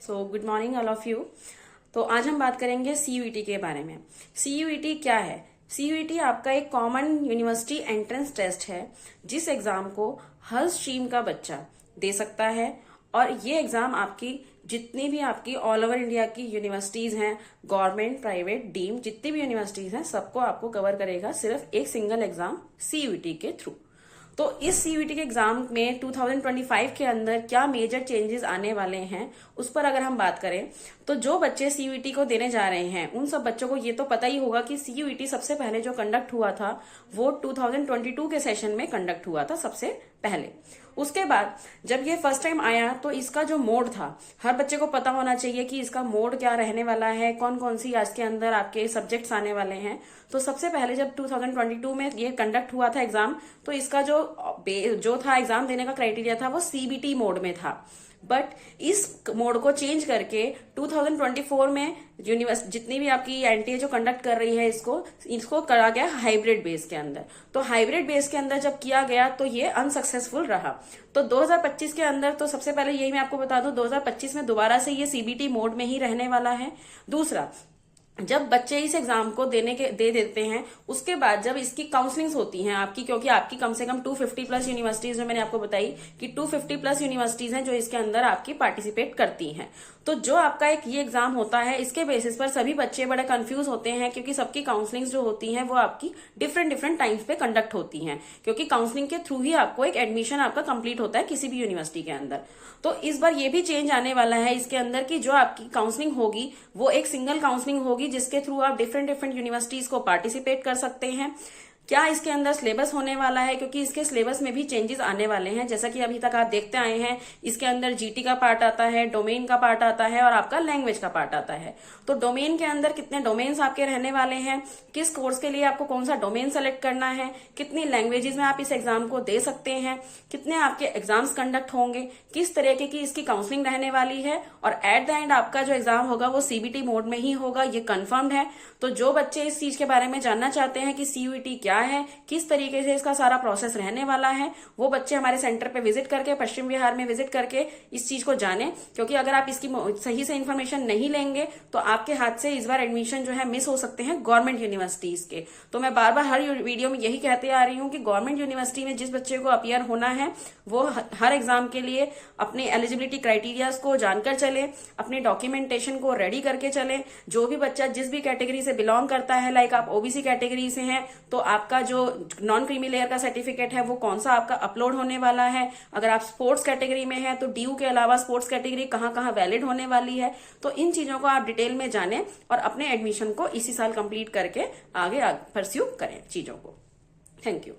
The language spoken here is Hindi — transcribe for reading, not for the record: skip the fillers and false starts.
So good morning all of you. तो आज हम बात करेंगे सीयूईटी के बारे में। सीयूईटी क्या है? सीयूईटी आपका एक कॉमन यूनिवर्सिटी एंट्रेंस टेस्ट है जिस एग्जाम को हर स्ट्रीम का बच्चा दे सकता है। और ये एग्जाम आपकी जितनी भी आपकी ऑल ओवर इंडिया की यूनिवर्सिटीज हैं, गवर्नमेंट, प्राइवेट, डीम, जितनी भी यूनिवर्सिटीज हैं, सबको आपको कवर करेगा सिर्फ एक सिंगल एग्जाम सीयूईटी के थ्रू। तो इस सीयूईटी के एग्जाम में 2025 के अंदर क्या मेजर चेंजेस आने वाले हैं उस पर अगर हम बात करें तो जो बच्चे सीयूईटी को देने जा रहे हैं उन सब बच्चों को ये तो पता ही होगा कि सीयूईटी सबसे पहले जो कंडक्ट हुआ था वो 2022 के सेशन में कंडक्ट हुआ था सबसे पहले। उसके बाद जब ये फर्स्ट टाइम आया तो इसका जो मोड था, हर बच्चे को पता होना चाहिए कि इसका मोड क्या रहने वाला है, कौन कौन सी आज के अंदर आपके सब्जेक्ट्स आने वाले हैं। तो सबसे पहले जब 2022 में ये कंडक्ट हुआ था एग्जाम, तो इसका जो था एग्जाम देने का क्राइटेरिया था वो सीबीटी मोड में था। बट इस मोड को चेंज करके 2024 में यूनिवर्सिटी जितनी भी आपकी एनटीए जो कंडक्ट कर रही है इसको करा गया हाइब्रिड बेस के अंदर। तो हाइब्रिड बेस के अंदर जब किया गया तो ये अनसक्सेसफुल रहा। तो 2025 के अंदर तो सबसे पहले यही मैं आपको बता दूं, 2025 में दोबारा से ये सीबीटी मोड में ही रहने वाला है। दूसरा, जब बच्चे इस एग्जाम को दे देते हैं उसके बाद जब इसकी काउंसलिंग्स होती हैं आपकी, क्योंकि आपकी कम से कम 250 प्लस यूनिवर्सिटीज जो मैंने आपको बताई कि 250 प्लस यूनिवर्सिटीज हैं जो इसके अंदर आपकी पार्टिसिपेट करती हैं। तो जो आपका एक ये एग्जाम होता है इसके बेसिस पर सभी बच्चे बड़े कंफ्यूज होते हैं क्योंकि सबकी काउंसलिंग्स जो होती हैं वो आपकी डिफरेंट टाइम्स पे कंडक्ट होती हैं, क्योंकि काउंसलिंग के थ्रू ही आपको एक एडमिशन आपका कंप्लीट होता है किसी भी यूनिवर्सिटी के अंदर। तो इस बार ये भी चेंज आने वाला है इसके अंदर कि जो आपकी काउंसलिंग होगी वो एक सिंगल काउंसलिंग होगी जिसके थ्रू आप डिफरेंट यूनिवर्सिटीज को पार्टिसिपेट कर सकते हैं। क्या इसके अंदर सिलेबस होने वाला है, क्योंकि इसके सिलेबस में भी चेंजेस आने वाले हैं। जैसा कि अभी तक आप देखते आए हैं इसके अंदर जीटी का पार्ट आता है, डोमेन का पार्ट आता है और आपका लैंग्वेज का पार्ट आता है। तो डोमेन के अंदर कितने डोमेन्स आपके रहने वाले हैं, किस कोर्स के लिए आपको कौन सा डोमेन सेलेक्ट करना है, कितनी लैंग्वेजेस में आप इस एग्जाम को दे सकते हैं, कितने आपके एग्जाम्स कंडक्ट होंगे, किस तरीके की इसकी काउंसलिंग रहने वाली है और एट द एंड आपका जो एग्जाम होगा वो सीबीटी मोड में ही होगा, ये कंफर्म्ड है। तो जो बच्चे इस चीज के बारे में जानना चाहते हैं कि सीयूईटी क्या है, किस तरीके से इसका सारा प्रोसेस रहने वाला है, वो बच्चे हमारे सेंटर पे विजिट करके, पश्चिम बिहार में विजिट करके इस चीज को जाने। क्योंकि अगर आप इसकी सही से इन्फॉर्मेशन नहीं लेंगे तो आपके हाथ से इस बार एडमिशन जो है मिस हो सकते हैं गवर्नमेंट यूनिवर्सिटीज के। तो मैं बार बार हर वीडियो में यही कहते आ रही हूँ कि गवर्नमेंट यूनिवर्सिटी में जिस बच्चे को अपियर होना है वो हर एग्जाम के लिए अपने एलिजिबिलिटी क्राइटेरियाज को जानकर चले, अपने डॉक्यूमेंटेशन को रेडी करके चले। जो भी बच्चा जिस भी कैटेगरी से बिलोंग करता है, लाइक आप ओबीसी कैटेगरी से हैं तो आपका जो नॉन क्रीमी लेयर का सर्टिफिकेट है वो कौन सा आपका अपलोड होने वाला है। अगर आप स्पोर्ट्स कैटेगरी में है तो ड्यू के अलावा स्पोर्ट्स कैटेगरी कहाँ कहाँ वैलिड होने वाली है। तो इन चीजों को आप डिटेल में जानें और अपने एडमिशन को इसी साल कंप्लीट करके आगे परस्यू करें चीजों को। Thank you.